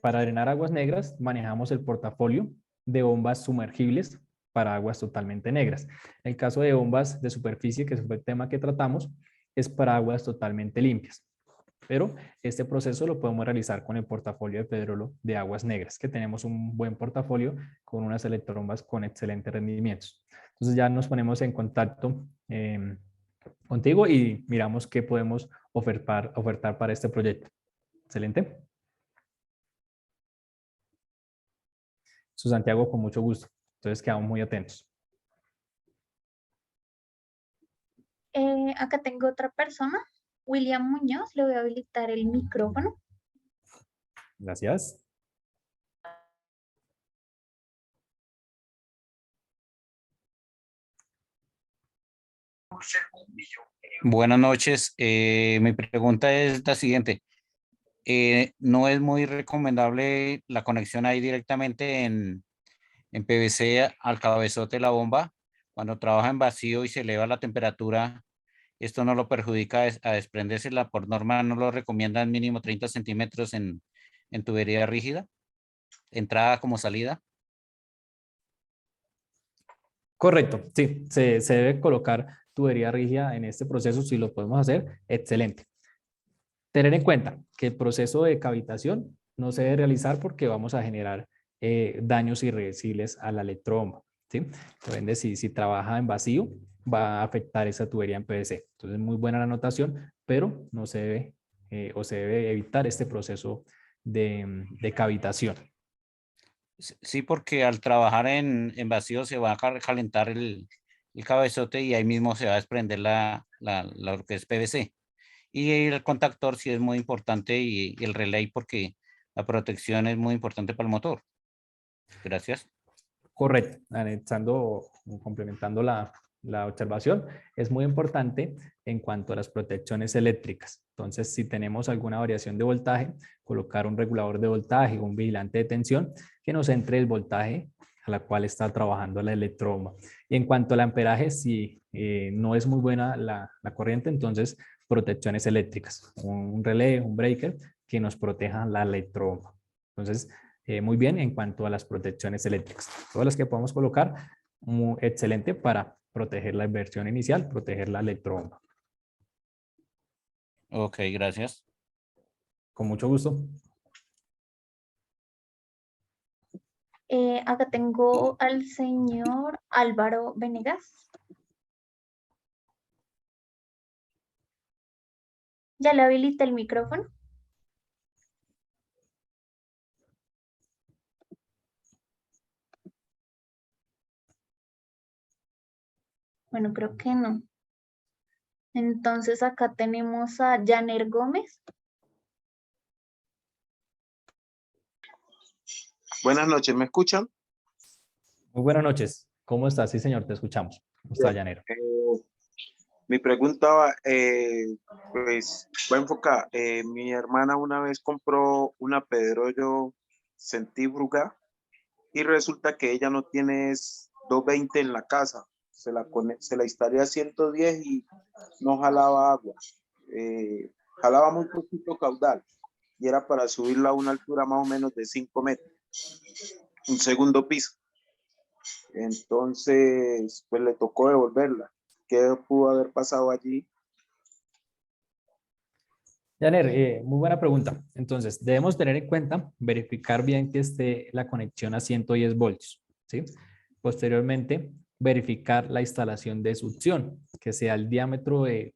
para drenar aguas negras, manejamos el portafolio de bombas sumergibles para aguas totalmente negras. El caso de bombas de superficie, que fue el tema que tratamos, es para aguas totalmente limpias. Pero este proceso lo podemos realizar con el portafolio de Pedrolo de aguas negras, que tenemos un buen portafolio con unas electrobombas con excelentes rendimientos. Entonces ya nos ponemos en contacto contigo y miramos qué podemos ofertar para este proyecto. Excelente. Santiago, con mucho gusto. Entonces quedamos muy atentos. Acá tengo otra persona, William Muñoz, le voy a habilitar el micrófono. Gracias. Buenas noches. Mi pregunta es la siguiente. ¿No es muy recomendable la conexión ahí directamente en PVC al cabezote de la bomba? Cuando trabaja en vacío y se eleva la temperatura, ¿esto no lo perjudica a desprendérsela? Por norma, ¿no lo recomiendan mínimo 30 centímetros en tubería rígida? ¿Entrada como salida? Correcto, sí, se debe colocar tubería rígida en este proceso. Si lo podemos hacer, excelente. Tener en cuenta que el proceso de cavitación no se debe realizar porque vamos a generar daños irreversibles a la electrobomba, ¿sí? Entonces, si trabaja en vacío, va a afectar esa tubería en PVC. Entonces, muy buena la anotación, pero no se debe o se debe evitar este proceso de cavitación. Sí, porque al trabajar en vacío se va a calentar el cabezote y ahí mismo se va a desprender lo que es PVC. Y el contactor sí es muy importante y el relay porque la protección es muy importante para el motor. Gracias. Correcto, anexando o complementando la observación, es muy importante en cuanto a las protecciones eléctricas. Entonces, si tenemos alguna variación de voltaje, colocar un regulador de voltaje o un vigilante de tensión que nos entre el voltaje a la cual está trabajando la electrobomba. Y en cuanto al amperaje, si no es muy buena la corriente, entonces protecciones eléctricas, un relé, un breaker que nos proteja la electrobomba. Entonces, muy bien en cuanto a las protecciones eléctricas. Todas las que podemos colocar, muy excelente para proteger la inversión inicial, proteger la electrobomba. Ok, gracias. Con mucho gusto. Acá tengo al señor Álvaro Venegas. Ya le habilité el micrófono. Bueno, creo que no. Entonces acá tenemos a Janer Gómez. Buenas noches, ¿me escuchan? Muy buenas noches. ¿Cómo estás? Sí, señor, te escuchamos. ¿Cómo está, Llanero? Mi pregunta va, pues, va enfocada. Mi hermana una vez compró una Pedrollo centrífuga y resulta que ella no tiene 220 en la casa. Se la instalé a 110 y no jalaba agua. Jalaba muy poquito caudal y era para subirla a una altura más o menos de 5 metros. Un segundo piso. Entonces, pues le tocó devolverla. ¿Qué pudo haber pasado allí? Janer, muy buena pregunta. Entonces, debemos tener en cuenta, verificar bien que esté la conexión a 110 voltios, ¿sí? Posteriormente, verificar la instalación de succión, que sea el diámetro de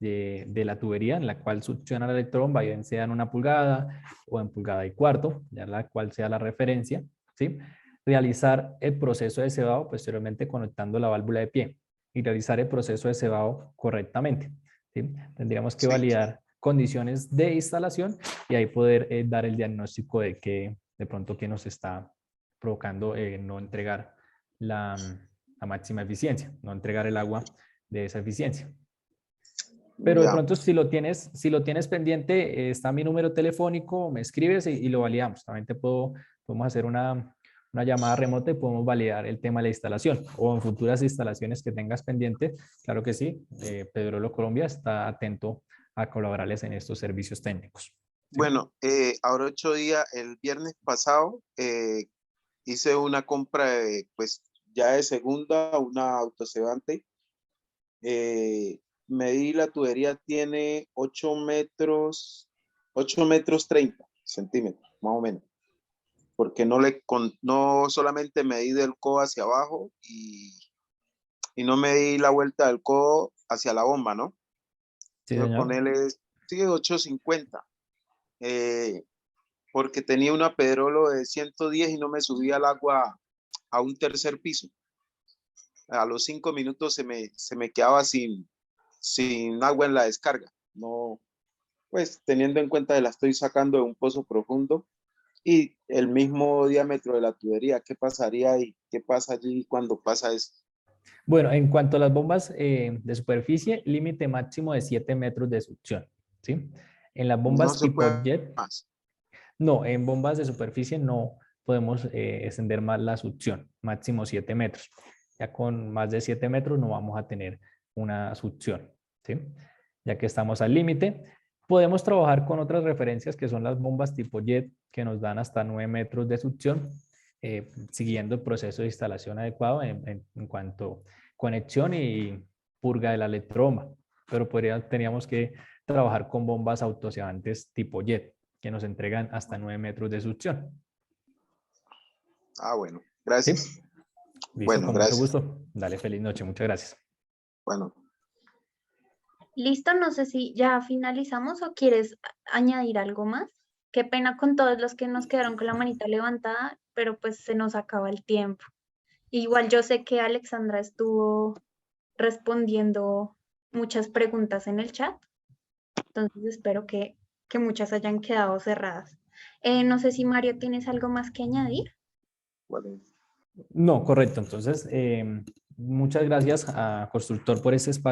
la tubería en la cual succiona la electromba, bien sea en 1 pulgada o en 1,25 pulgadas, ya la cual sea la referencia, ¿sí? Realizar el proceso de cebado, posteriormente conectando la válvula de pie y realizar el proceso de cebado correctamente, ¿sí? Tendríamos que Sí. validar condiciones de instalación y ahí poder dar el diagnóstico de que de pronto que nos está provocando no entregar la máxima eficiencia, no entregar el agua de esa eficiencia. Pero de Ya. pronto si lo tienes pendiente, está mi número telefónico, me escribes y lo validamos. También podemos hacer una llamada remota y podemos validar el tema de la instalación o en futuras instalaciones que tengas pendiente. Claro que sí, Pedrolo Colombia está atento a colaborarles en estos servicios técnicos. ¿Sí? Bueno, ahora 8 días, el viernes pasado, hice una compra de, pues, ya de segunda, una autocebante. Medí la tubería, tiene 8 metros 30 centímetros, más o menos. Porque no solamente medí del codo hacia abajo y no medí la vuelta del codo hacia la bomba, ¿no? Sí, Voy a señor. ponerle, sí, 850. Porque tenía una Pedrolo de 110 y no me subía el agua a un tercer piso. A los 5 minutos se me quedaba sin agua en la descarga. No, pues teniendo en cuenta que la estoy sacando de un pozo profundo y el mismo diámetro de la tubería, ¿qué pasaría y qué pasa allí cuando pasa esto? Bueno, en cuanto a las bombas de superficie, límite máximo de 7 metros de succión, ¿sí? En las No bombas se tipo puede jet, más. no, en bombas de superficie no podemos extender más la succión, máximo 7 metros. Ya con más de 7 metros no vamos a tener una succión, ¿sí? Ya que estamos al límite. Podemos trabajar con otras referencias que son las bombas tipo jet, que nos dan hasta 9 metros de succión, siguiendo el proceso de instalación adecuado en cuanto a conexión y purga de la electroma. Pero teníamos que trabajar con bombas autocebantes tipo jet, que nos entregan hasta 9 metros de succión. Ah, bueno, ¿Sí? gracias. Listo, Bueno, con mucho gracias. gusto. Dale, feliz noche. Muchas gracias. Bueno. Listo, no sé si ya finalizamos o quieres añadir algo más. Qué pena con todos los que nos quedaron con la manita levantada, pero pues se nos acaba el tiempo. Igual yo sé que Alexandra estuvo respondiendo muchas preguntas en el chat, entonces espero que muchas hayan quedado cerradas. No sé si Mario tienes algo más que añadir. Bueno. No, correcto. Entonces, muchas gracias a Constructor por este espacio.